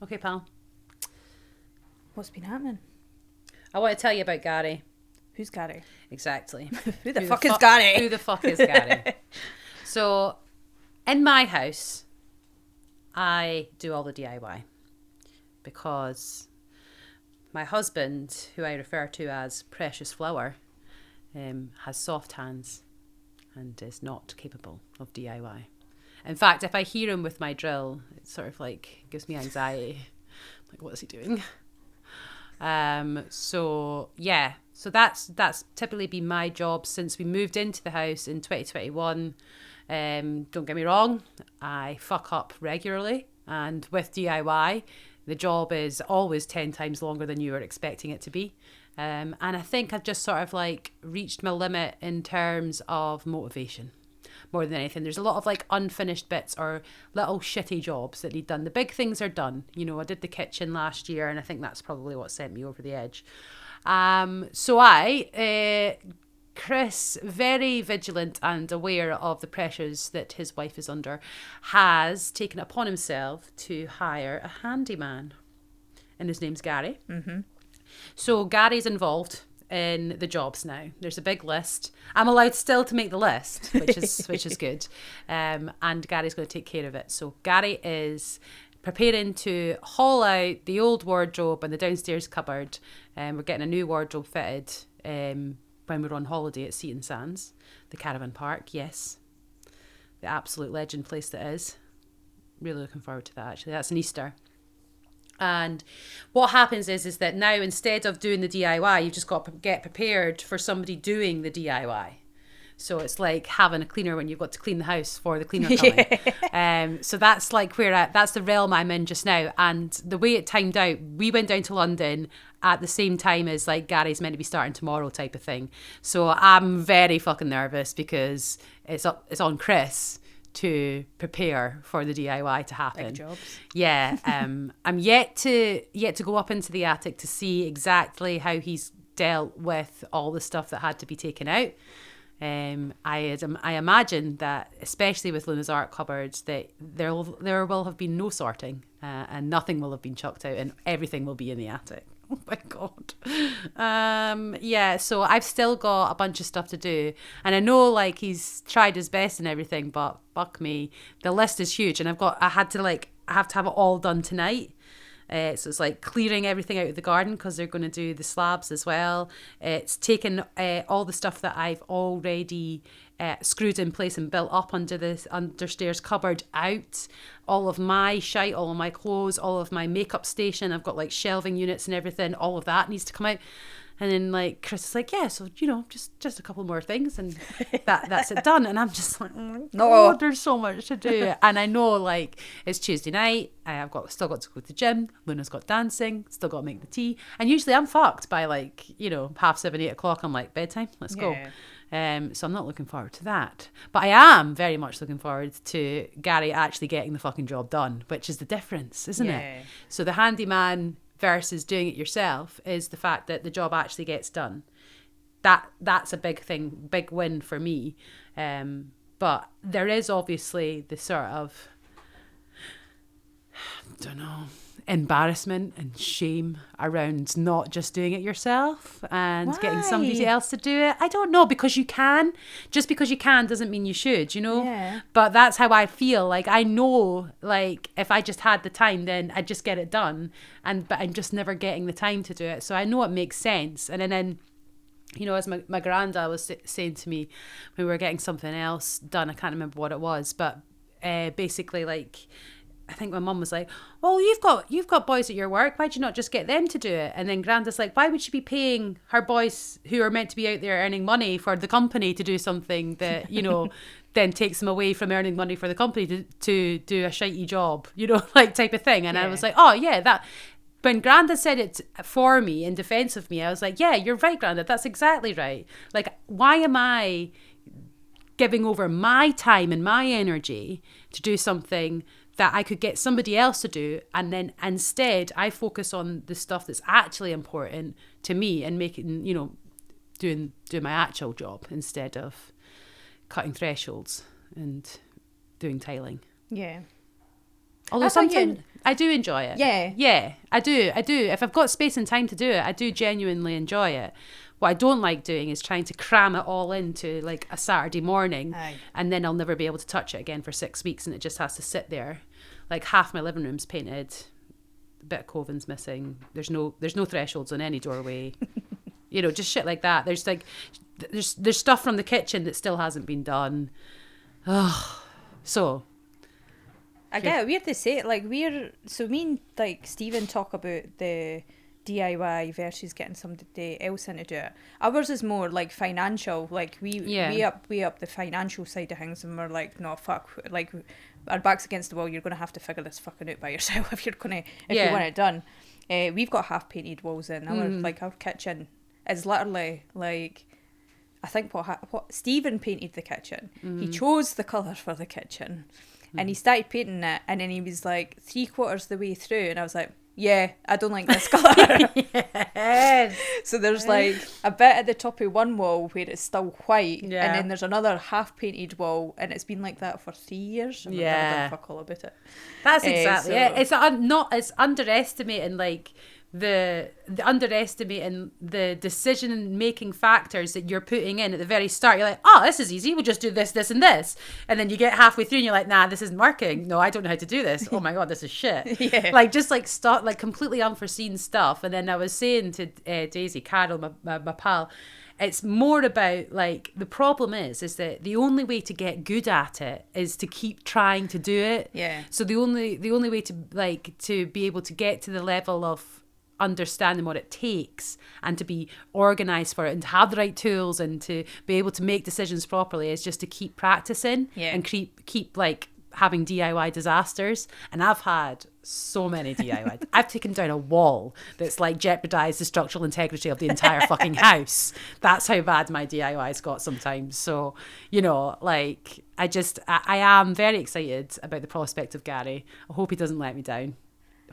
Okay, pal. What's been happening? I want to tell you about Gary. Who's Gary? Exactly. Who the fuck is Gary? Who the fuck is Gary? So, in my house, I do all the DIY because my husband, who I refer to as Precious Flower, has soft hands and is not capable of DIY. In fact, if I hear him with my drill, it sort of like gives me anxiety. Like, what is he doing? So that's typically been my job since we moved into the house in 2021. Don't get me wrong, I fuck up regularly, and with DIY, the job is always 10 times longer than you were expecting it to be. And I think I've just sort of like reached my limit in terms of motivation. More than anything, there's a lot of like unfinished bits or little shitty jobs that need done. The big things are done. You know, I did the kitchen last year, and I think that's probably what sent me over the edge. Chris, very vigilant and aware of the pressures that his wife is under, has taken it upon himself to hire a handyman, and his name's Gary. Mm-hmm. So Gary's involved in the jobs now. There's a big list. I'm allowed still to make the list, which is good. And Gary's going to take care of it. So Gary is preparing to haul out the old wardrobe and the downstairs cupboard. We're getting a new wardrobe fitted when we're on holiday at Seaton Sands, the caravan park. Yes, the absolute legend place that is. Really looking forward to that, actually. That's an Easter. And what happens is that now, instead of doing the DIY, you've just got to get prepared for somebody doing the DIY. So it's like having a cleaner when you've got to clean the house for the cleaner coming. Yeah. So that's like that's the realm I'm in just now. And the way it timed out, we went down to London at the same time as like Gary's meant to be starting tomorrow type of thing. So I'm very fucking nervous because it's on Chris to prepare for the DIY to happen. Big jobs. Yeah. I'm yet to go up into the attic to see exactly how he's dealt with all the stuff that had to be taken out. I imagine that, especially with Luna's art cupboards, that there will have been no sorting, and nothing will have been chucked out, and everything will be in the attic. Oh my God. So I've still got a bunch of stuff to do, and I know like he's tried his best and everything, but fuck me, the list is huge, and I have to have it all done tonight. So it's like clearing everything out of the garden because they're going to do the slabs as well. It's taken all the stuff that I've already screwed in place and built up under this understairs cupboard out. All of my shite, all of my clothes, all of my makeup station. I've got like shelving units and everything. All of that needs to come out. And then like Chris is like, yeah, so just a couple more things and that's it done. And I'm just like, oh my God, there's so much to do. And I know like it's Tuesday night. I've still got to go to the gym. Luna's got dancing. Still got to make the tea. And usually I'm fucked by like 7:30, 8 o'clock. I'm like, bedtime. Let's go. So I'm not looking forward to that. But I am very much looking forward to Gary actually getting the fucking job done, which is the difference, isn't it? So the handyman versus doing it yourself is the fact that the job actually gets done. That's a big thing, big win for me. But there is obviously the sort of, I don't know, embarrassment and shame around not just doing it yourself and getting somebody else to do it. I don't know, because you can. Just because you can doesn't mean you should, Yeah. But that's how I feel. Like I know, like if I just had the time, then I'd just get it done. But I'm just never getting the time to do it. So I know it makes sense. And then as my granda was saying to me when we were getting something else done, I can't remember what it was, but basically like, I think my mum was like, "Oh, you've got boys at your work. Why'd you not just get them to do it?" And then Granda's like, "Why would she be paying her boys who are meant to be out there earning money for the company to do something that then takes them away from earning money for the company to do a shitey job, like type of thing?" And I was like, "Oh yeah, that." When Granda said it for me in defense of me, I was like, "Yeah, you're right, Granda. That's exactly right. Like, why am I giving over my time and my energy to do something that I could get somebody else to do, and then instead I focus on the stuff that's actually important to me and making, doing my actual job instead of cutting thresholds and doing tiling." Yeah. Although I thought sometimes I do enjoy it. Yeah. Yeah, I do. If I've got space and time to do it, I do genuinely enjoy it. What I don't like doing is trying to cram it all into like a Saturday morning, Aye. and then I'll never be able to touch it again for 6 weeks, and it just has to sit there. Like half my living room's painted, a bit of covin's missing. There's no thresholds on any doorway. Just shit like that. There's stuff from the kitchen that still hasn't been done. Oh, so. I get it. Weird to say it. Like, me and like Stephen talk about the DIY versus getting somebody else in to do it. Ours is more like financial. Like we up the financial side of things, and we're like, no, fuck. Like, our back's against the wall. You're gonna have to figure this fucking out by yourself if you want it done. We've got half painted walls in our kitchen is literally like. I think what Stephen painted the kitchen. He chose the colour for the kitchen. And he started painting it, and then he was like 3/4 the way through, and I was like, yeah, I don't like this colour. Yes. So there's like a bit at the top of one wall where it's still white, and then there's another half painted wall, and it's been like that for 3 years. And I've never done fuck all about it. That's exactly it. It's underestimating like the underestimating the decision making factors that you're putting in at the very start. You're like, oh, this is easy, we'll just do this, this and this, and then you get halfway through and you're like, nah, this isn't working. No, I don't know how to do this. Oh my god, this is shit. Like just like start like completely unforeseen stuff. And then I was saying to Daisy Carol, my pal, it's more about like the problem is that the only way to get good at it is to keep trying to do it. So the only way to be able to get to the level of understanding what it takes and to be organized for it and to have the right tools and to be able to make decisions properly is just to keep practicing and keep like having DIY disasters. And I've had so many DIY. I've taken down a wall that's like jeopardized the structural integrity of the entire fucking house. That's how bad my DIY's got sometimes. So, like I am very excited about the prospect of Gary. I hope he doesn't let me down.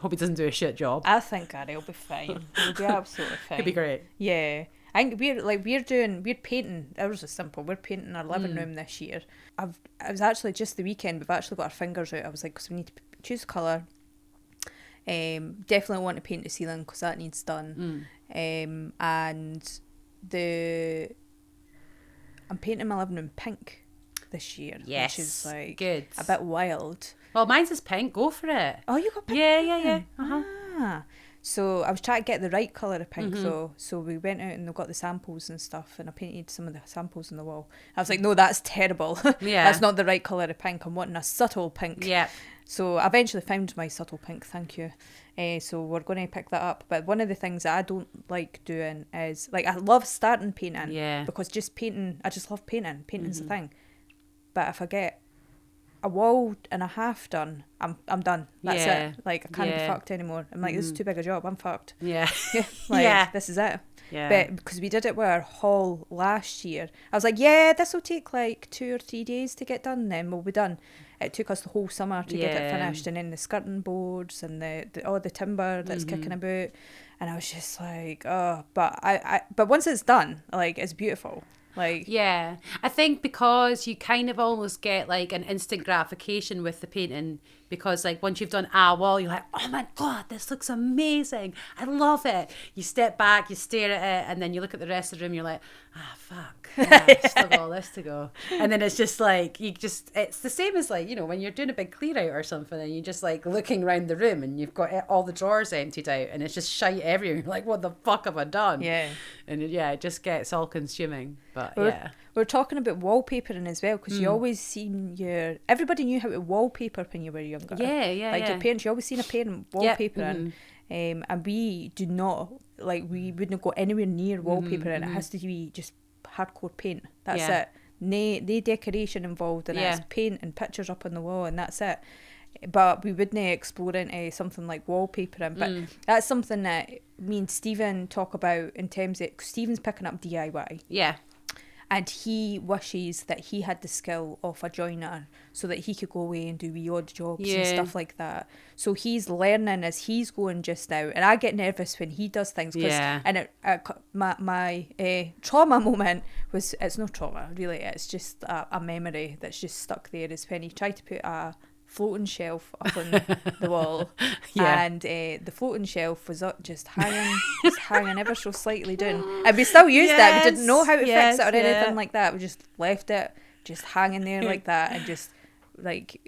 Hope he doesn't do a shit job. I think Gary will be fine. He'll be absolutely fine. He'll be great. Yeah. I think we're painting. Ours is simple. We're painting our living room this year. It was actually just the weekend. We've actually got our fingers out. I was like, because we need to choose colour. Definitely want to paint the ceiling because that needs done. And I'm painting my living room pink this year. Yes, which is like good. A bit wild. Well, mine's is pink. Go for it. Oh, you got pink? Yeah. So I was trying to get the right colour of pink though. So we went out and we got the samples and stuff, and I painted some of the samples on the wall. I was like, no, that's terrible. That's not the right colour of pink. I'm wanting a subtle pink. Yeah. So I eventually found my subtle pink, thank you. So we're going to pick that up. But one of the things that I don't like doing is, like, I love starting painting. Because just painting, I just love painting. Painting's the thing. But if I get a wall and a half done, I'm done. That's it. Like, I can't be fucked anymore. I'm like, this is too big a job. I'm fucked. This is it. But because we did it with our hall last year, I was like, this will take like 2 or 3 days to get done, then we'll be done. It took us the whole summer to get it finished, and then the skirting boards and the timber that's kicking about, and I was just like, oh, but once it's done, like, it's beautiful. Like, I think because you kind of almost get like an instant gratification with the painting, because like once you've done a wall, you're like, oh my god, this looks amazing, I love it. You step back, you stare at it, and then you look at the rest of the room, you're like, fuck, still got all this to go. And then it's just like, it's the same as like, when you're doing a big clear out or something, and you're just like looking around the room and you've got all the drawers emptied out and it's just shite everywhere. You're like, what the fuck have I done? And it just gets all consuming. But we're talking about wallpapering as well, because you always seen everybody knew how to wallpaper when you were younger. Like your parents, you always seen a parent wallpapering. And we do not, like, we wouldn't go anywhere near wallpapering. It has to be just hardcore paint. That's it. No decoration involved in it. It's paint and pictures up on the wall, and that's it. But we wouldn't explore into something like wallpapering. But that's something that me and Stephen talk about in terms of, Stephen's picking up DIY. And he wishes that he had the skill of a joiner so that he could go away and do wee odd jobs and stuff like that. So he's learning as he's going just now. And I get nervous when he does things. And my trauma moment was, it's no trauma, really. It's just a memory that's just stuck there, is when he tried to put a floating shelf up on the wall, and the floating shelf was just hanging ever so slightly down, and we still used it. We didn't know how to fix it or anything like that. We just left it just hanging there like that, and just like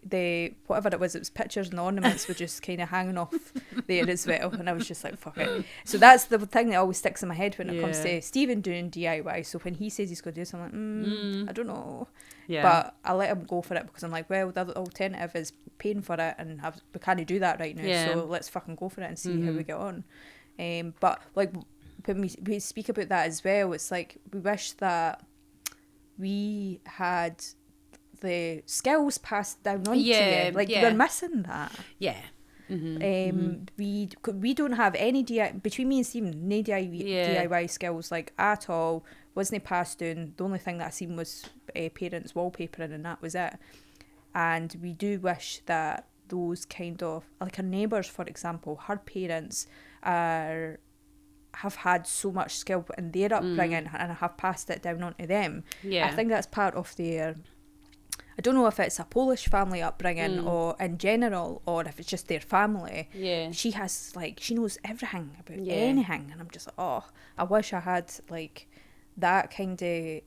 whatever it was pictures and ornaments were just kind of hanging off there as well, and I was just like, fuck it. So that's the thing that always sticks in my head when it comes to Stephen doing DIY. So when he says he's going to do something, I don't know, but I let him go for it, because I'm like, well, the alternative is paying for it, and we can't do that right now, so let's fucking go for it and see how we get on. But like when we speak about that as well, it's like we wish that we had the skills passed down onto you. Like we're missing that. We don't have any between me and Stephen, no DIY skills like at all. Wasn't passed down. The only thing that I seen was parents wallpapering, and that was it. And we do wish that those kind of, like our neighbours, for example, her parents have had so much skill in their upbringing and have passed it down onto them. I think that's part of their, I don't know if it's a Polish family upbringing or in general, or if it's just their family. She has, like, she knows everything about anything, and I'm just like, oh, I wish I had like that kind of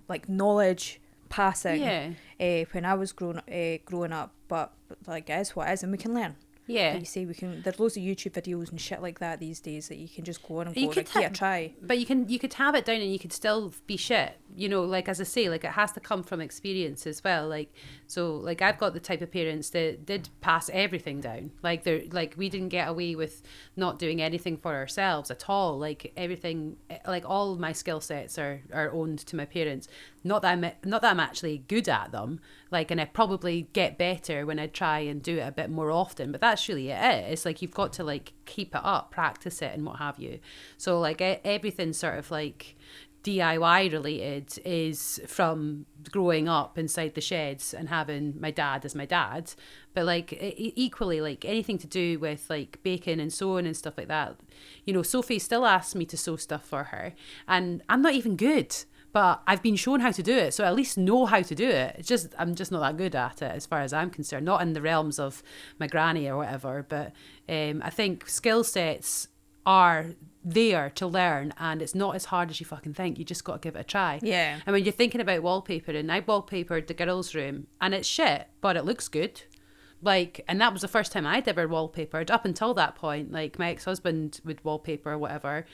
like knowledge passing when I was growing up. But like, it is what it is, and we can learn. Like you say, there's loads of YouTube videos and shit like that these days that you can just go on and go, like, here, try. But you could have it down and you could still be shit. You know, like, as I say, like, it has to come from experience as well. Like, so, like, I've got the type of parents that did pass everything down. Like, we didn't get away with not doing anything for ourselves at all. Like, everything, like, all of my skill sets are owned to my parents. Not that I'm actually good at them, like, and I probably get better when I try and do it a bit more often, but that's really it. It's like, you've got to, like, keep it up, practice it and what have you. So, like, everything sort of, like, DIY related is from growing up inside the sheds and having my dad as my dad. But, like, equally, like, anything to do with, like, baking and sewing and stuff like that, you know, Sophie still asks me to sew stuff for her, and I'm not even good. But I've been shown how to do it, so I at least know how to do it. It's just, I'm just not that good at it as far as I'm concerned. Not in the realms of my granny or whatever, but I think skill sets are there to learn, and it's not as hard as you fucking think. You just got to give it a try. And when you're thinking about wallpapering, I wallpapered the girls' room, and it's shit, but it looks good. Like, and that was the first time I'd ever wallpapered. Up until that point, like, my ex-husband would wallpaper or whatever,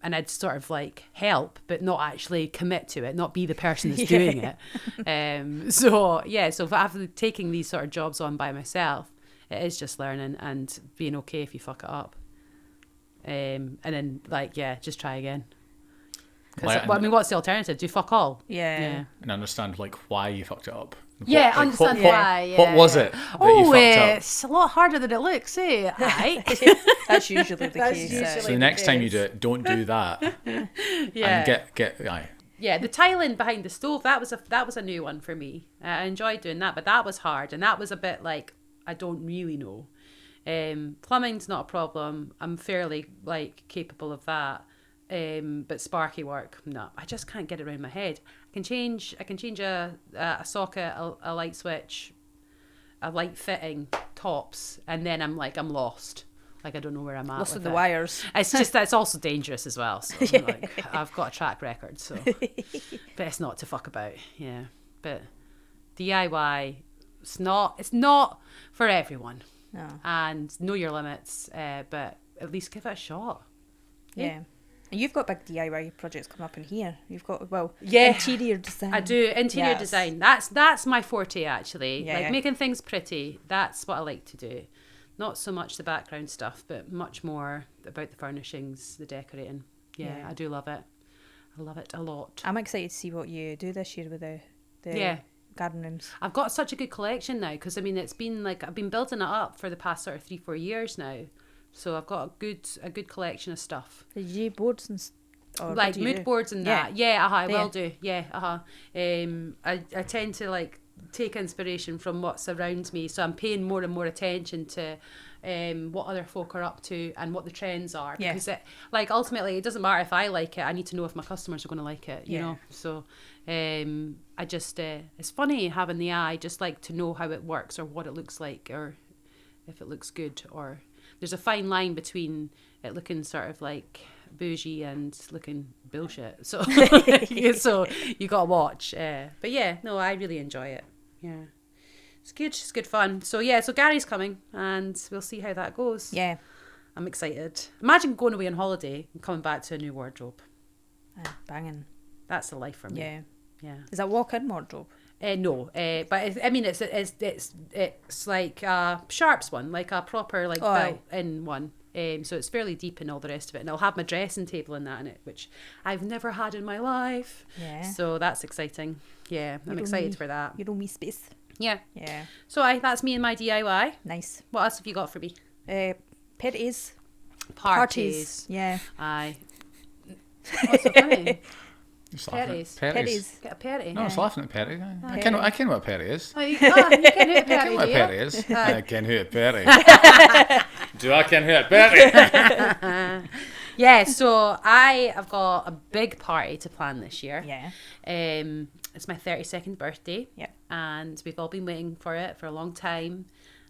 and I'd sort of, like, help, but not actually commit to it, not be the person that's doing it. So after taking these sort of jobs on by myself, it is just learning and being okay if you fuck it up. And then, like, just try again. Well, I mean, what's the alternative? Do fuck all? And understand, like, why you fucked it up. Understand why. What was it that you fucked up? It's a lot harder than it looks, eh? That's usually the case. So the next time you do it, don't do that. And get the tiling behind the stove, that was a new one for me. I enjoyed doing that, but that was hard, and that was a bit like, I don't really know. Plumbing's not a problem. I'm fairly, like, capable of that. But sparky work, no, I just can't get it around my head. I can change a socket, a light switch, a light fitting, tops, and then I'm lost. Like, I don't know where I'm at. Lost in the wires. It's just that it's also dangerous as well. So like, I've got a track record, so best not to fuck about. Yeah, but DIY, it's not for everyone. No. And know your limits, but at least give it a shot. Yeah. And you've got big DIY projects coming up in here. You've got, interior design. I do, interior design. That's my forte, actually. Making things pretty. That's what I like to do. Not so much the background stuff, but much more about the furnishings, the decorating. Yeah, I do love it. I love it a lot. I'm excited to see what you do this year with the garden rooms. I've got such a good collection now, because, I mean, it's been like, I've been building it up for the past sort of 3-4 years now. So I've got a good collection of stuff. Did you do boards and like mood boards and that? I will do. I tend to, like, take inspiration from what's around me. So I'm paying more and more attention to what other folk are up to and what the trends are. Because ultimately, it doesn't matter if I like it. I need to know if my customers are going to like it, you know. So I just, it's funny having the eye, just like to know how it works or what it looks like or if it looks good. Or there's a fine line between it looking sort of like bougie and looking bullshit. So, so you got to watch. But yeah, no, I really enjoy it. Yeah. It's good fun. So yeah, so Gary's coming and we'll see how that goes. Yeah. I'm excited. Imagine going away on holiday and coming back to a new wardrobe. Banging. That's the life for me. Yeah. Yeah. Is that walk-in wardrobe? No, but it's like a Sharps one, like a proper built-in one. So it's fairly deep and all the rest of it. And I'll have my dressing table and that in it, which I've never had in my life. Yeah. So that's exciting. Yeah, I'm excited for that. You don't need space. Yeah. Yeah. So that's me and my DIY. Nice. What else have you got for me? Parties. Parties. Yeah. Aye. What's so funny? Petties. Get a petty. No, I was laughing at petty. I ken what a petty is. Oh, you ken who a petty, I ken what a do petty you? is. I ken who a petty. Do I ken who a petty? Yeah, so I have got a big party to plan this year. Yeah. It's my 32nd birthday. Yep. And we've all been waiting for it for a long time.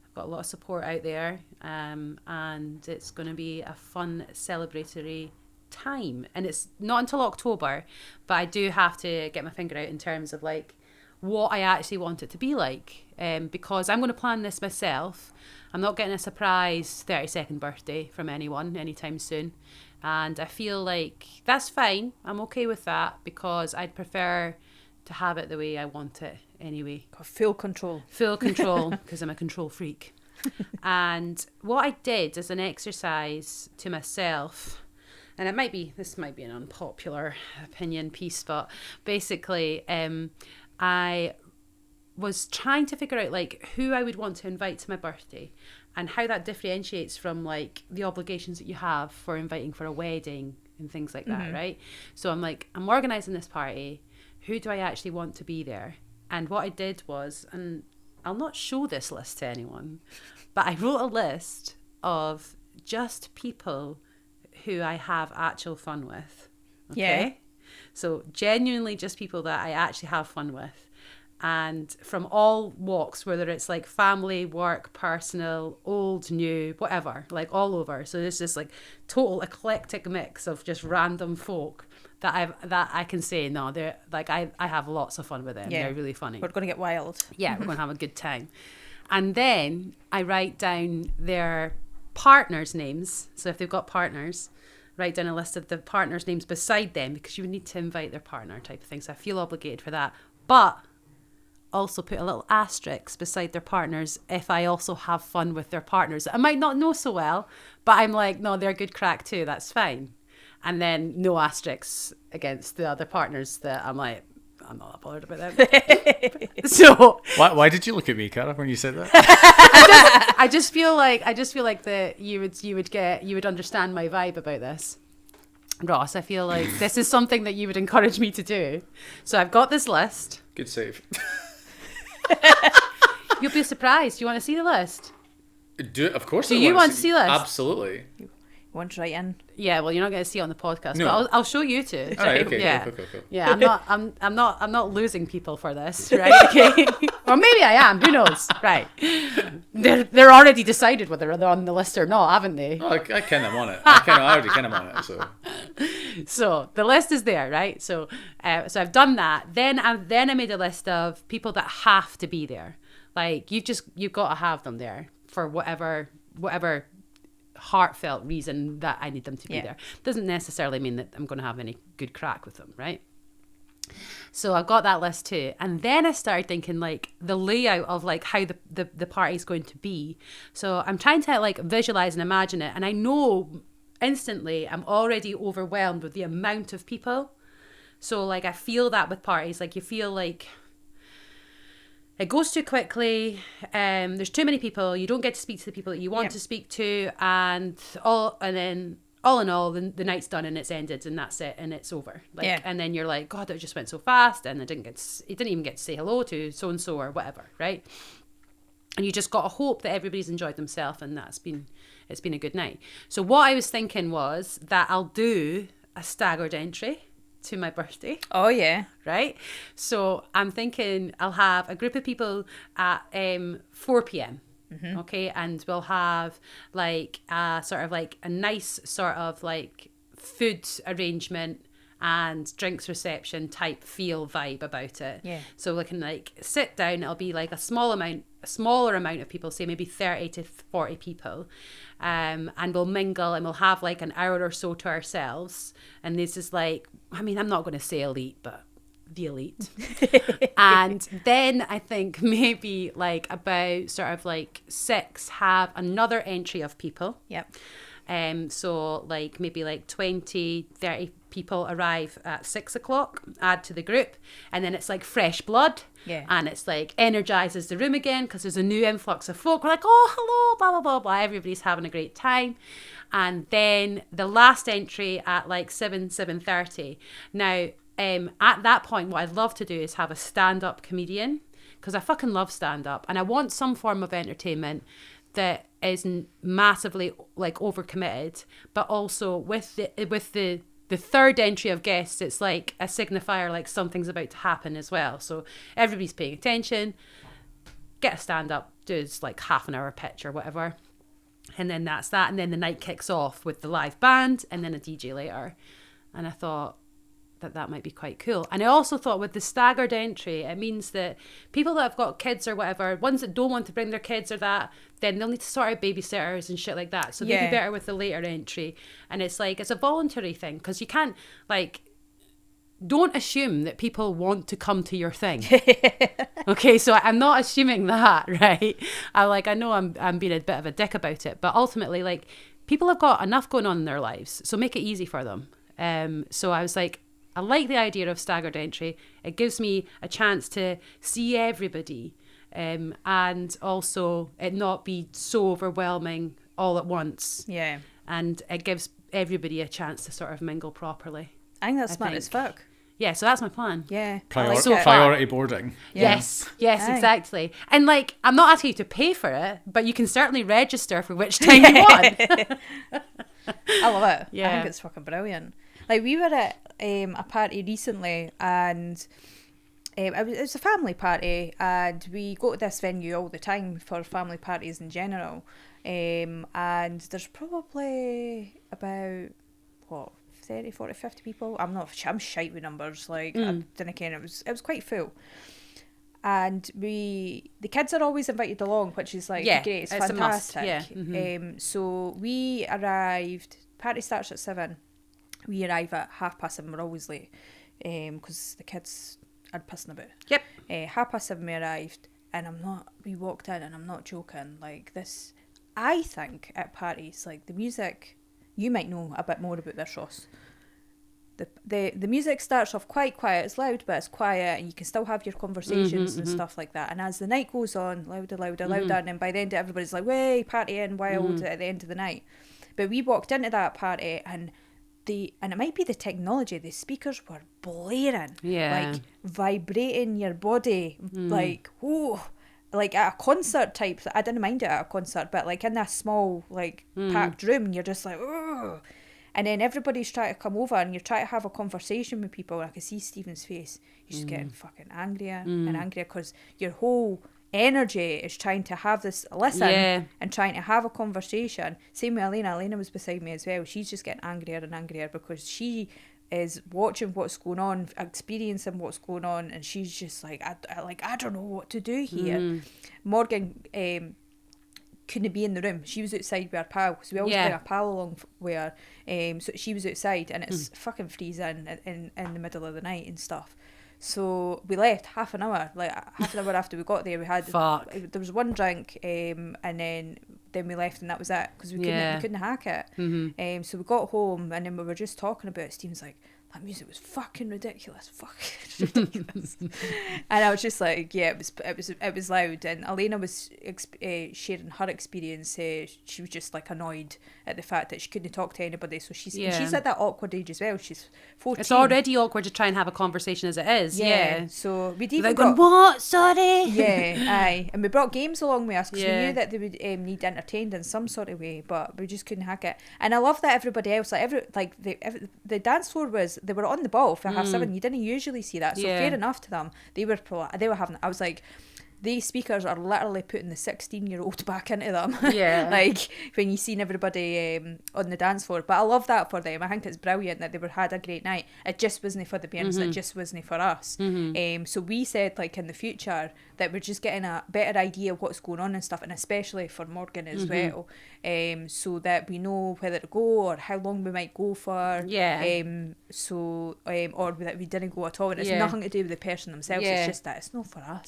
I've got a lot of support out there. And it's going to be a fun celebratory time. And it's not until October, but I do have to get my finger out in terms of like what I actually want it to be like. Because I'm going to plan this myself. I'm not getting a surprise 32nd birthday from anyone anytime soon. And I feel like that's fine. I'm okay with that because I'd prefer to have it the way I want it anyway. Got full control. Full control because I'm a control freak. And what I did as an exercise to myself, and this might be an unpopular opinion piece, but basically I was trying to figure out like who I would want to invite to my birthday and how that differentiates from like the obligations that you have for inviting for a wedding and things like that, right? So I'm like, I'm organising this party. Who do I actually want to be there? And what I did was, and I'll not show this list to anyone, but I wrote a list of just people who I have actual fun with. Okay? Yeah. So genuinely just people that I actually have fun with. And from all walks, whether it's like family, work, personal, old, new, whatever, like all over. So there's this like total eclectic mix of just random folk that I can say, no, they're like, I have lots of fun with them. Yeah. They're really funny. We're going to get wild. Yeah, we're going to have a good time. And then I write down their partners' names. So if they've got partners, write down a list of the partners' names beside them because you would need to invite their partner type of thing. So I feel obligated for that. But also put a little asterisk beside their partners if I also have fun with their partners. I might not know so well, but I'm like, no, they're good crack too. That's fine. And then no asterisks against the other partners that I'm like, I'm not that bothered about them. So why did you look at me, Cara, when you said that? I just feel like that you would understand my vibe about this. Ross, I feel like this is something that you would encourage me to do. So I've got this list. Good save. You'll be surprised. Do you want to see the list? Of course. Do you want to see the list? Absolutely. Want to write in? Yeah, well, you're not going to see it on the podcast, No. but I'll show you two. All right, okay, yeah, cool. yeah. I'm not losing people for this, right? Okay, or maybe I am. Who knows? Right? They're already decided whether they're on the list or not, haven't they? Oh, I ken them on it. I already ken them on it. So the list is there, right? So I've done that. Then I made a list of people that have to be there. Like you've got to have them there for whatever heartfelt reason that I need them to be there. Doesn't necessarily mean that I'm going to have any good crack with them, right? So I've got that list too. And then I started thinking like the layout of like how the party's going to be. So I'm trying to like visualize and imagine it. And I know instantly I'm already overwhelmed with the amount of people. So like I feel that with parties, like you feel like it goes too quickly. There's too many people. You don't get to speak to the people that you want to speak to, and then all in all, the night's done and it's ended and that's it and it's over. Like, and then you're like, God, it just went so fast, and you didn't even get to say hello to so and so or whatever, right? And you just got to hope that everybody's enjoyed themselves, and it's been a good night. So what I was thinking was that I'll do a staggered entry to my birthday. Oh yeah. Right? So I'm thinking I'll have a group of people at 4 p.m. Mm-hmm. Okay, and we'll have like a sort of like a nice sort of like food arrangement and drinks reception type feel vibe about it. Yeah. So we can like sit down, it'll be like a smaller amount of people, say maybe 30 to 40 people. And we'll mingle and we'll have like an hour or so to ourselves. And this is like, I mean, I'm not going to say elite, but the elite. And then I think maybe like about sort of like 6 have another entry of people. Yep. So like maybe like 20, 30 people arrive at 6 o'clock, add to the group, and then it's like fresh blood. Yeah. And it's like energizes the room again because there's a new influx of folk. We're like, oh, hello, blah, blah, blah, blah. Everybody's having a great time. And then the last entry at like 7:30. Now, at that point, what I'd love to do is have a stand-up comedian, because I fucking love stand-up, and I want some form of entertainment that isn't massively like overcommitted, but also with the third entry of guests, it's like a signifier, like something's about to happen as well. So everybody's paying attention. Get a stand-up, do like half an hour pitch or whatever, and then that's that. And then the night kicks off with the live band and then a DJ later. And I thought that might be quite cool. And I also thought with the staggered entry, it means that people that have got kids or whatever, ones that don't want to bring their kids or that, then they'll need to sort out babysitters and shit like that. So they'd be better with the later entry. And it's like, it's a voluntary thing, because you can't, like, don't assume that people want to come to your thing. Okay, so I'm not assuming that, right? I know I'm being a bit of a dick about it, but ultimately, like, people have got enough going on in their lives, so make it easy for them. So I was like, I like the idea of staggered entry. It gives me a chance to see everybody, and also it not be so overwhelming all at once. Yeah. And it gives everybody a chance to sort of mingle properly. I think that's smart as fuck. Yeah, so that's my plan. Yeah. Priority boarding. Yeah. Yes, exactly. And like, I'm not asking you to pay for it, but you can certainly register for which time you want. I love it. Yeah. I think it's fucking brilliant. Like, we were at a party recently, and it was a family party, and we go to this venue all the time for family parties in general. And there's probably about, 30, 40, 50 people. I'm shite with numbers. Like, I didn't care. It was quite full. And the kids are always invited along, which is like great. It's fantastic. A must. Yeah. Mm-hmm. So we arrived. Party starts at 7. We arrive at 7:30. We're always late because the kids are pissing about. Yep. 7:30 we arrived, and we walked in, and I'm not joking. Like, this, I think at parties, like, the music, you might know a bit more about this, Ross. The music starts off quite quiet. It's loud, but it's quiet, and you can still have your conversations and stuff like that. And as the night goes on, louder, and then by the end everybody's like, way, partying wild at the end of the night. But we walked into that party, and it might be the technology, the speakers were blaring, like vibrating your body, like, oh, like at a concert type. I didn't mind it at a concert, but like in that small, like, packed room, you're just like, oh. And then everybody's trying to come over, and you're trying to have a conversation with people, and I can see Stephen's face. He's just getting fucking angrier and angrier, because your whole energy is trying to have this listen and trying to have a conversation. Same with Elena was beside me as well. She's just getting angrier and angrier, because she is watching what's going on, experiencing what's going on, and she's just like, I don't know what to do here. Morgan couldn't be in the room. She was outside with her pal, because we always bring a pal along with her. So she was outside, and it's fucking freezing in the middle of the night and stuff. So we left half an hour after we got there. We had there was one drink, and then we left, and that was it, because we couldn't hack it. So we got home, and then we were just talking about it. Stephen's like, that music was fucking ridiculous. And I was just like, yeah, it was loud. And Elena was sharing her experience. She was just like annoyed at the fact that she couldn't talk to anybody. So she's at that awkward age as well. She's 14. It's already awkward to try and have a conversation as it is. Yeah. So we'd even going, what? Sorry. Yeah, aye. And we brought games along with us because we knew that they would need entertained in some sort of way, but we just couldn't hack it. And I love that everybody else, the dance floor they were on the ball for 7:30. You didn't usually see that, so fair enough to them. They were having. I was like, these speakers are literally putting the 16-year-old back into them. Yeah. Like when you seen everybody on the dance floor. But I love that for them. I think it's brilliant that they had a great night. It just wasn't for the parents. It just wasn't for us. So we said like in the future that we're just getting a better idea of what's going on and stuff, and especially for Morgan as well, so that we know whether to go or how long we might go for. Yeah. Or that we didn't go at all, and it's nothing to do with the person themselves. It's just that it's not for us.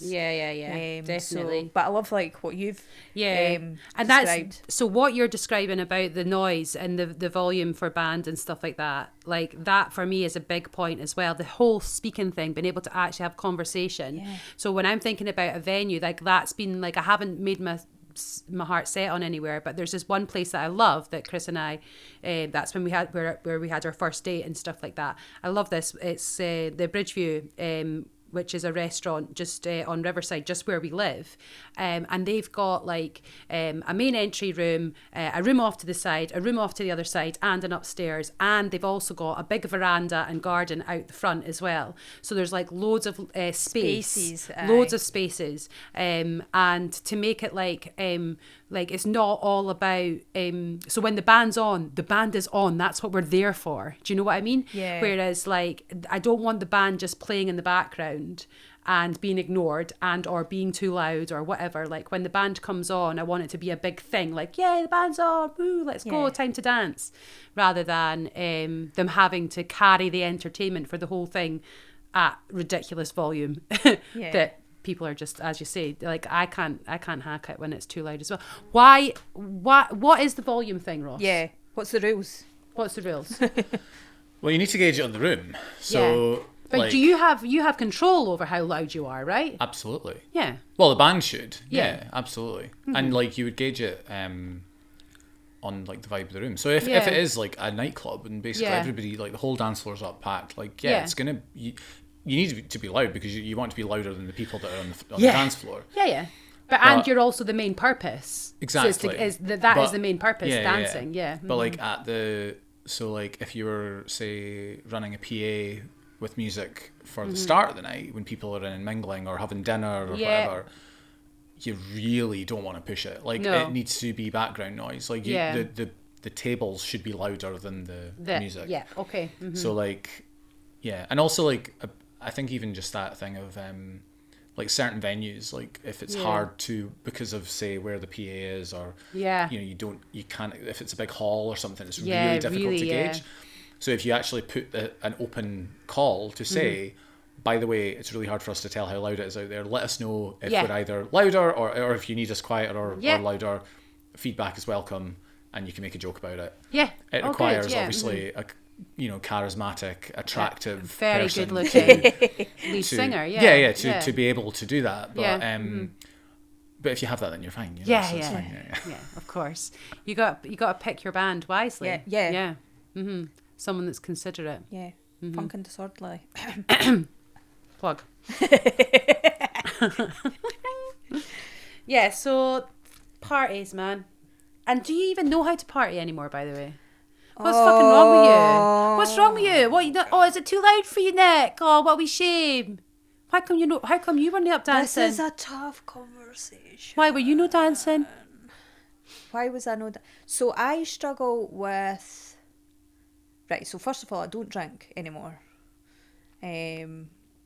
Definitely. But I love like what you've and described. That's so what you're describing about the noise and the volume for band and stuff like that. Like that for me is a big point as well. The whole speaking thing, being able to actually have conversation. Yeah. So when I'm thinking about a venue, like that's been like I haven't made my heart set on anywhere, but there's this one place that I love that Chris and I that's when we had where we had our first date and stuff like that. I love this. It's the Bridgeview, which is a restaurant just on Riverside, just where we live. And they've got like a main entry room, a room off to the side, a room off to the other side, and an upstairs. And they've also got a big veranda and garden out the front as well. So there's like loads of spaces. And to make it like it's not all about so when the band's on, the band is on. That's what we're there for. Do you know what I mean? Yeah. Whereas like I don't want the band just playing in the background and being ignored and or being too loud or whatever. Like when the band comes on, I want it to be a big thing, like yay, the band's on, woo, let's go, time to dance, rather than them having to carry the entertainment for the whole thing at ridiculous volume. That people are just, as you say, like I can't hack it when it's too loud as well. What is the volume thing, Ross? Yeah, what's the rules? Well, you need to gauge it on the room. So but like, do you have control over how loud you are, right? Absolutely. Yeah. Well, the band should. Yeah, absolutely. Mm-hmm. And like you would gauge it on like the vibe of the room. So if it is like a nightclub and basically everybody, like the whole dance floor's up packed, like it's gonna you need to be loud because you want to be louder than the people that are on the dance floor. Yeah. But and you're also the main purpose. Exactly. So that is the main purpose, dancing. Yeah. But like like if you were say running a PA with music for the start of the night when people are in mingling or having dinner or whatever, you really don't want to push it. Like it needs to be background noise. Like the tables should be louder than the music. Yeah. Okay. Mm-hmm. So like, and also like I think even just that thing of like certain venues, like if it's hard to because of say where the PA is or you can't if it's a big hall or something, it's really difficult to gauge. So if you actually put an open call to say, by the way, it's really hard for us to tell how loud it is out there. Let us know if we're either louder or if you need us quieter or louder. Feedback is welcome, and you can make a joke about it. Yeah, it requires obviously a charismatic, attractive, very person good looking lead singer. To be able to do that. But but if you have that, then you're fine. You know, yeah, of course. You got to pick your band wisely. Yeah. Mm-hmm. Someone that's considerate. Yeah. Mm-hmm. Punk and disorderly. Plug. Yeah, so parties, man. And do you even know how to party anymore, by the way? What's fucking wrong with you? What's wrong with you? What you do? Oh, is it too loud for you, Nick? Oh, what a wee shame. How come you weren't up dancing? This is a tough conversation. Why were you no dancing? Why was I no So I struggle with... Right, so first of all, I don't drink anymore. I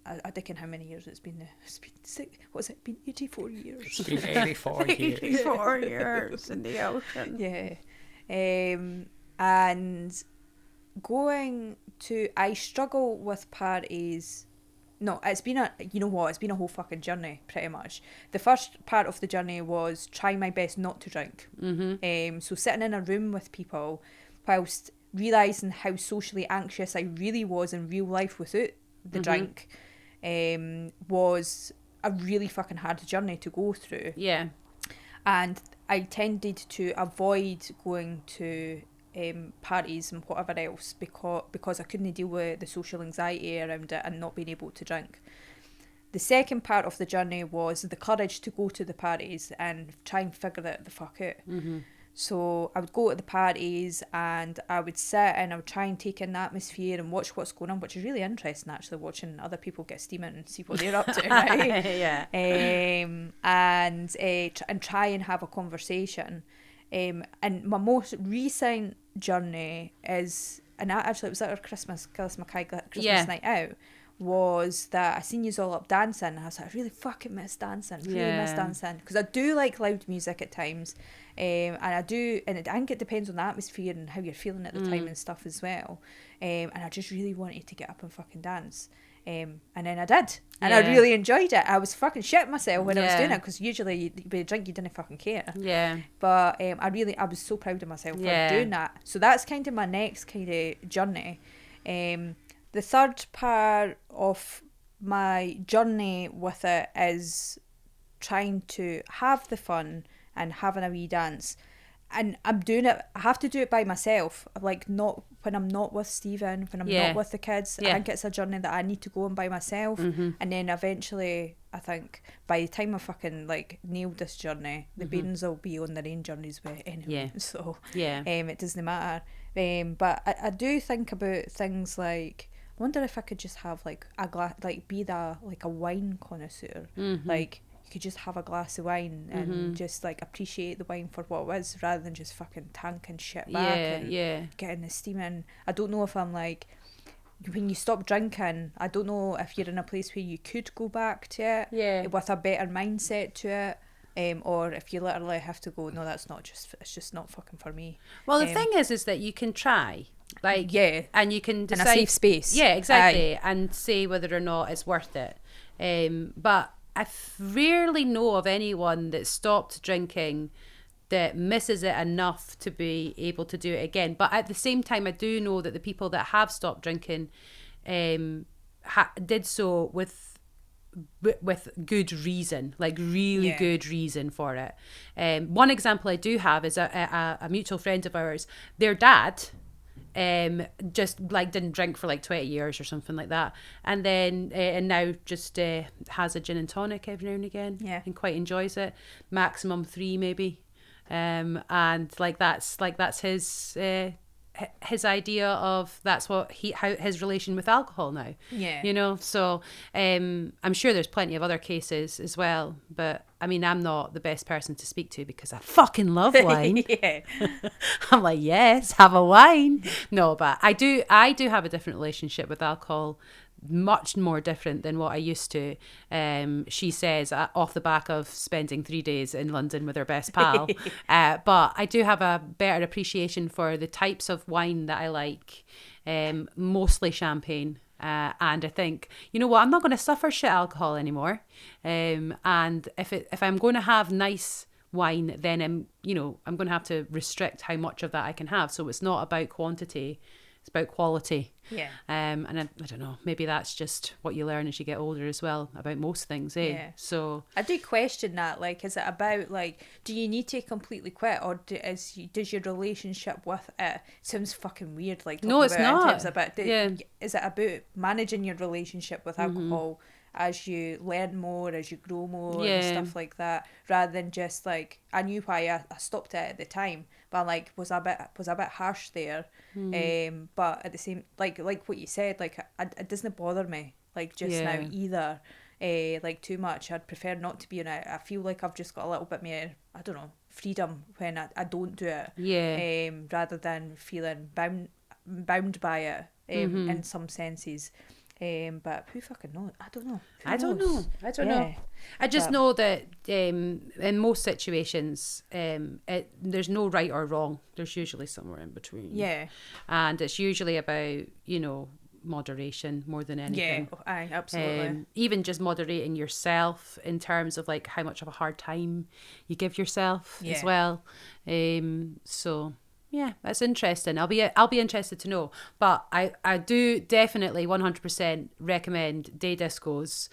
don't know how many years it's been. It's been 84 years. It's been 84 years. 84 years in the ocean. Yeah. And I struggle with parties. No, it's been a whole fucking journey, pretty much. The first part of the journey was trying my best not to drink. Mm-hmm. So sitting in a room with people whilst realising how socially anxious I really was in real life without the drink was a really fucking hard journey to go through. Yeah. And I tended to avoid going to parties and whatever else because I couldn't deal with the social anxiety around it and not being able to drink. The second part of the journey was the courage to go to the parties and try and figure it the fuck out. So I would go to the parties and I would sit and I would try and take in the atmosphere and watch what's going on, which is really interesting, actually, watching other people get steaming and see what they're up to, right? Yeah. And try and have a conversation. And my most recent journey is, and actually it was at our Gillies Mackay Christmas night out, was that I seen yous all up dancing and I was like, I really fucking miss dancing, because I do like loud music at times, and I think it depends on the atmosphere and how you're feeling at the time and stuff as well, and I just really wanted to get up and fucking dance, and then I did, and I really enjoyed it. I was fucking shitting myself when I was doing it, because usually with a drink you didn't fucking care, but I was so proud of myself for doing that. So that's kind of my next kind of journey. The third part of my journey with it is trying to have the fun and having a wee dance. And I'm doing it, I have to do it by myself. Like, not when I'm not with Stephen, when I'm not with the kids. I think it's a journey that I need to go on by myself. And then eventually, I think, by the time I fucking, like, nailed this journey, the bairns will be on their own journeys with it anyway. So, it doesn't matter. But I do think about things like, I wonder if I could just have like a glass, like be a wine connoisseur. Like, you could just have a glass of wine and just like appreciate the wine for what it is, rather than just fucking tanking shit back and getting the steam in. I don't know if I'm like, when you stop drinking, I don't know if you're in a place where you could go back to it with a better mindset to it. Or if you literally have to go, no, it's just not fucking for me. Well, the thing is that you can try. Like, and you can decide, in a safe space. Yeah, exactly. And say whether or not it's worth it. But I rarely know of anyone that stopped drinking that misses it enough to be able to do it again. But at the same time, I do know that the people that have stopped drinking did so with good reason, like really good reason for it. One example I do have is a mutual friend of ours. Their dad just like didn't drink for like 20 years or something like that, and then and now just has a gin and tonic every now and again, and quite enjoys it, maximum 3 maybe, and like that's his idea of that's what how his relation with alcohol now, you know. So I'm sure there's plenty of other cases as well, but I mean, I'm not the best person to speak to because I fucking love wine. I'm like, yes, have a wine. No, but I do have a different relationship with alcohol, much more different than what I used to. She says off the back of spending 3 days in London with her best pal. But I do have a better appreciation for the types of wine that I like, mostly champagne. And I think, you know what, I'm not going to suffer shit alcohol anymore. And if I'm going to have nice wine, then I'm going to have to restrict how much of that I can have. So it's not about quantity, it's about quality. And I don't know, maybe that's just what you learn as you get older as well about most things, So I do question that, like, is it about, like, do you need to completely quit, or does your relationship with it, sounds fucking weird, like, no, it's not. Is it about managing your relationship with alcohol as you learn more, as you grow more, and stuff like that, rather than just like, I knew why I stopped it at the time, but I like was a bit harsh there, but at the same, like what you said, like it doesn't bother me, like, just now either, like, too much. I'd prefer not to be in it. I feel like I've just got a little bit more, I don't know, freedom when I don't do it, rather than feeling bound by it, in some senses. But who fucking knows? I don't know. I don't know. I just know that in most situations, there's no right or wrong. There's usually somewhere in between. And it's usually about, moderation more than anything. Absolutely. Even just moderating yourself in terms of like how much of a hard time you give yourself as well. So Yeah, that's interesting. I'll be interested to know. But I do definitely 100% recommend day discos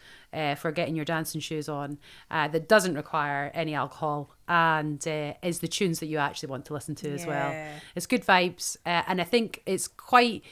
for getting your dancing shoes on that doesn't require any alcohol and is the tunes that you actually want to listen to as well. It's good vibes, and I think it's quite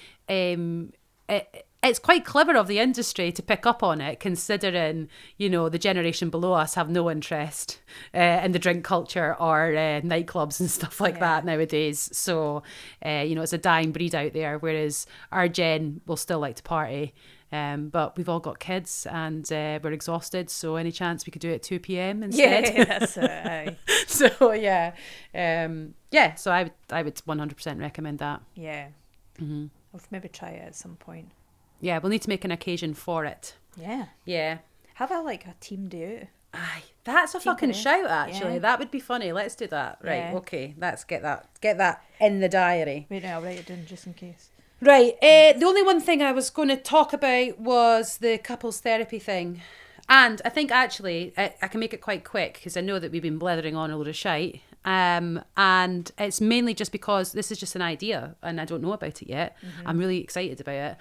it's quite clever of the industry to pick up on it, considering, you know, the generation below us have no interest in the drink culture or nightclubs and stuff like that nowadays. So, you know, it's a dying breed out there, whereas our gen will still like to party. But we've all got kids and we're exhausted. So any chance we could do it at 2 p.m. instead? Yeah, that's it. So, yeah. So I would 100% recommend that. Yeah. Mm-hmm. I'll maybe try it at some point. Yeah, we'll need to make an occasion for it. Yeah. Yeah. Have a team do. Aye, that's a fucking shout, actually. Yeah. That would be funny. Let's do that. Right, Yeah. okay. Let's get that in the diary. Wait, no, I'll write it down just in case. Right, the only one thing I was going to talk about was the couples therapy thing. And I think, actually, I can make it quite quick because I know that we've been blethering on a load of shite. And it's mainly just because this is just an idea and I don't know about it yet. Mm-hmm. I'm really excited about it.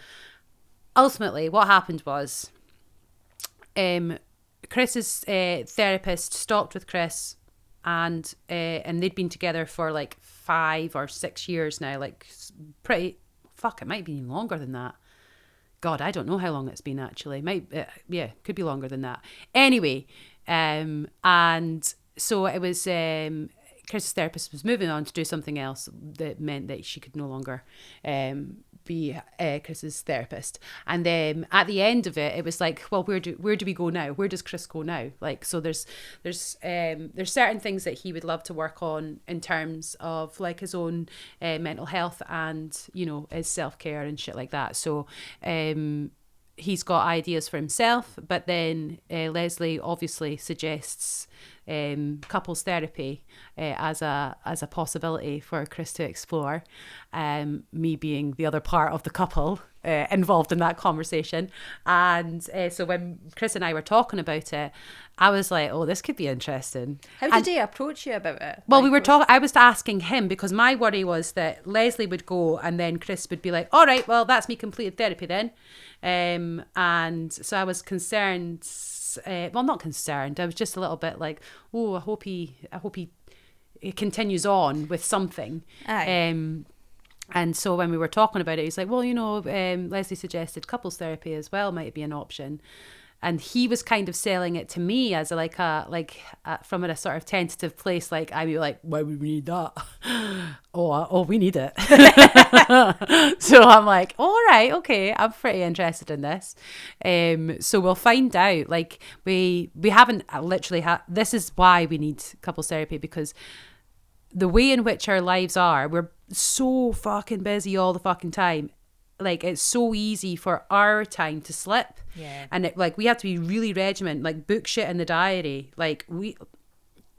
Ultimately, what happened was Chris's therapist stopped with Chris and they'd been together for like 5 or 6 years now, like pretty, it might be even longer than that. God, I don't know how long it's been actually. Could be longer than that. Anyway, and so it was Chris's therapist was moving on to do something else that meant that she could no longer be Chris's therapist. And then at the end of it was like, well, where do we go now? Where does Chris go now? Like, so there's certain things that he would love to work on in terms of like his own mental health and, you know, his self-care and shit like that. So he's got ideas for himself, but then Leslie obviously suggests couples therapy as a possibility for Chris to explore, me being the other part of the couple involved in that conversation. And so when Chris and I were talking about it, I was like, oh, this could be interesting. How did he approach you about it? Well, we were talking, I was asking him because my worry was that Leslie would go and then Chris would be like, all right, well, that's me completed therapy then. And so I was concerned, not concerned, I was just a little bit like, oh, I hope he continues on with something. Aye. And so when we were talking about it, he's like, well, you know, Leslie suggested couples therapy as well might be an option. And he was kind of selling it to me as from a sort of tentative place. Like, I'd be like, why would we need that? Oh, we need it. So I'm like, all right, okay, I'm pretty interested in this. So we'll find out. Like, we haven't literally this is why we need couples therapy, because the way in which our lives are, we're so fucking busy all the fucking time. Like, it's so easy for our time to slip. Yeah. And we have to be really regimented, like book shit in the diary. Like,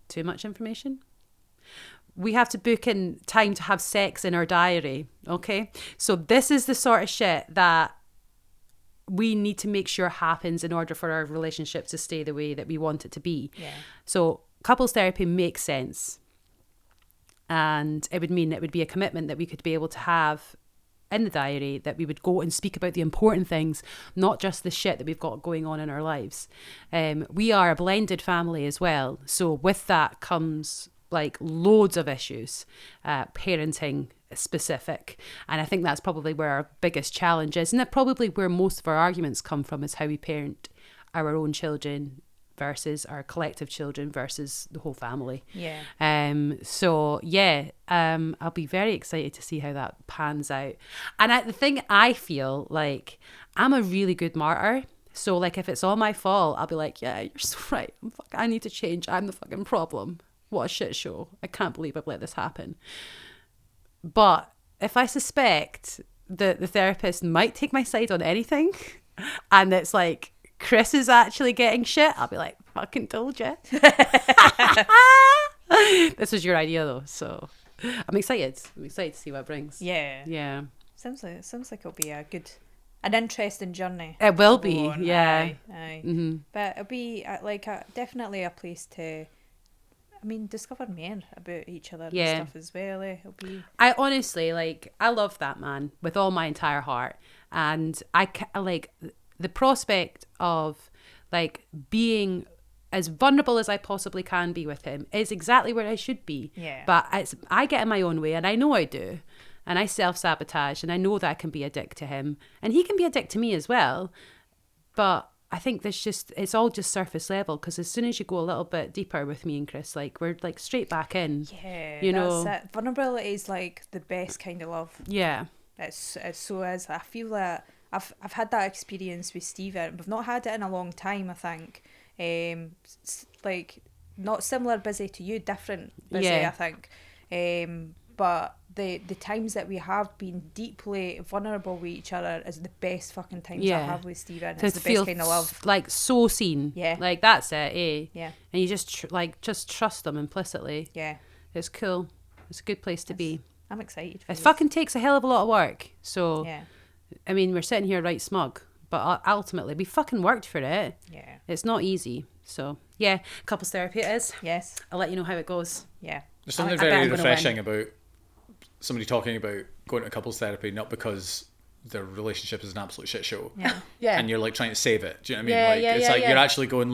too much information? We have to book in time to have sex in our diary. Okay. So this is the sort of shit that we need to make sure happens in order for our relationship to stay the way that we want it to be. Yeah. So couples therapy makes sense. And it would mean it would be a commitment that we could be able to have in the diary, that we would go and speak about the important things, not just the shit that we've got going on in our lives. We are a blended family as well. So with that comes like loads of issues, parenting specific. And I think that's probably where our biggest challenge is. And that's probably where most of our arguments come from, is how we parent our own children versus our collective children versus the whole family. Yeah. I'll be very excited to see how that pans out. And the thing, I feel like I'm a really good martyr. So like, if it's all my fault, I'll be like, yeah, you're so right. I need to change. I'm the fucking problem. What a shit show. I can't believe I've let this happen. But if I suspect that the therapist might take my side on anything, and it's like, Chris is actually getting shit, I'll be like, fucking told you. This was your idea though, so I'm excited. I'm excited to see what it brings. Yeah. Yeah. Sounds like it'll be an interesting journey. It will be, yeah. Aye. Mm-hmm. But it'll be definitely a place to I mean, discover more about each other and stuff as well. It'll be. I honestly I love that man with all my entire heart, and I like the prospect of being as vulnerable as I possibly can be with him is exactly where I should be. Yeah. But I get in my own way, and I know I do, and I self-sabotage, and I know that I can be a dick to him, and he can be a dick to me as well. But I think it's all just surface level, because as soon as you go a little bit deeper with me and Chris, we're straight back in. Yeah, you know. That's it. Vulnerability is the best kind of love. Yeah. It so is. I feel that I've had that experience with Stephen. We've not had it in a long time, I think. Not similar busy to you, different busy, I think. But the times that we have been deeply vulnerable with each other is the best fucking times I have with Stephen. It's the best kind of love. So seen. Yeah. That's it, eh? Yeah. And you just just trust them implicitly. Yeah. It's cool. It's a good place to be. I'm excited. It fucking takes a hell of a lot of work. So, yeah. I mean, we're sitting here right smug, but ultimately we fucking worked for it. Yeah. It's not easy. So, yeah, couples therapy it is. Yes. I'll let you know how it goes. Yeah. There's something very refreshing about somebody talking about going to couples therapy, not because their relationship is an absolute shit show. Yeah. Yeah. And you're trying to save it. Do you know what I mean? You're actually going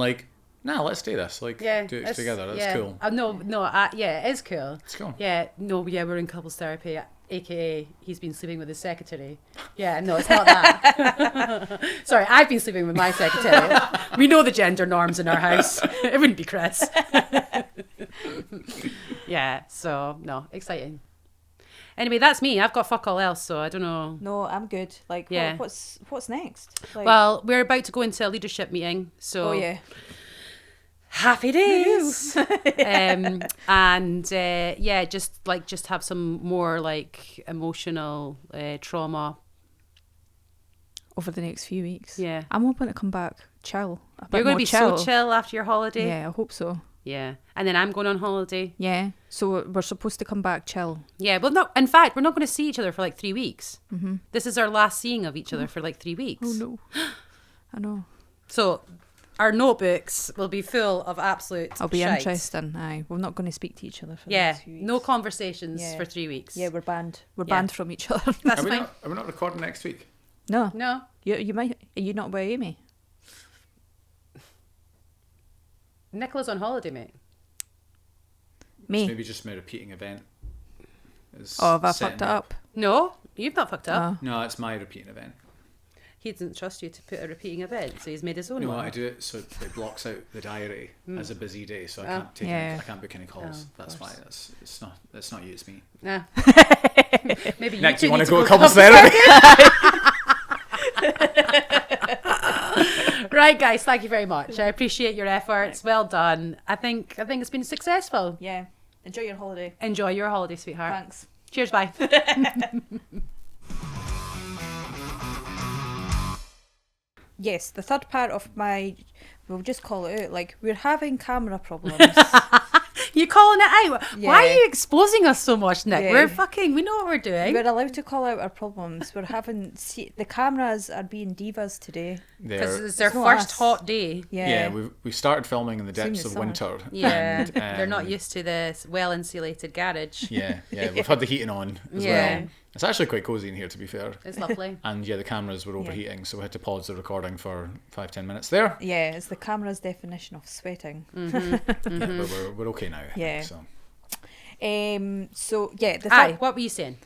nah, let's do this. Do it together. That's cool. It is cool. It's cool. Yeah, we're in couples therapy, aka he's been sleeping with his secretary. Yeah, no, it's not that. Sorry, I've been sleeping with my secretary. We know the gender norms in our house. It wouldn't be Chris. Yeah, so no, exciting. Anyway, that's me. I've got fuck all else, so I don't know. No, I'm good. What's next? Well, we're about to go into a leadership meeting, so. Oh yeah. Happy days. Just have some more emotional trauma over the next few weeks. Yeah, I'm hoping to come back chill. You're going to be so chill after your holiday. Yeah, I hope so. Yeah, and then I'm going on holiday. Yeah, so we're supposed to come back chill. Yeah, well, no. In fact, we're not going to see each other for 3 weeks. Mm-hmm. This is our last seeing of each other for 3 weeks. Oh no, I know. So. Our notebooks will be full of absolute It'll be shite. Interesting. Aye, we're not going to speak to each other for the next few weeks. No conversations for 3 weeks. Yeah, we're banned. We're banned from each other. That's fine. Are we not recording next week? No. You might. Are you not with Amy? Nicola's on holiday, mate. Me. It's maybe just my repeating event. Have I fucked it up? No, you've not fucked up. No, it's my repeating event. He didn't trust you to put a repeating event, so he's made his own one. No, I do it so it blocks out the diary as a busy day, so I can't take I can't book any calls. That's why it's not you, it's me. Nah. Maybe Nick, do you want to go to couples therapy? Right, guys, thank you very much. I appreciate your efforts. Well done. I think it's been successful. Yeah. Enjoy your holiday. Enjoy your holiday, sweetheart. Thanks. Cheers, bye. Yes, the third part of we'll just call it out, we're having camera problems. You calling it out? Yeah. Why are you exposing us so much, Nick? Yeah. We know what we're doing. We're allowed to call out our problems. We're having, the cameras are being divas today. Because it's their first hot day. Yeah. We started filming in the depths of winter. Yeah, and, they're not used to this well-insulated garage. Yeah, we've had the heating on as well. It's actually quite cosy in here, to be fair. It's lovely. And the cameras were overheating, so we had to pause the recording for 5-10 minutes there. Yeah, it's the camera's definition of sweating. Mm-hmm. But we're okay now, I think, so. So yeah, what were you saying?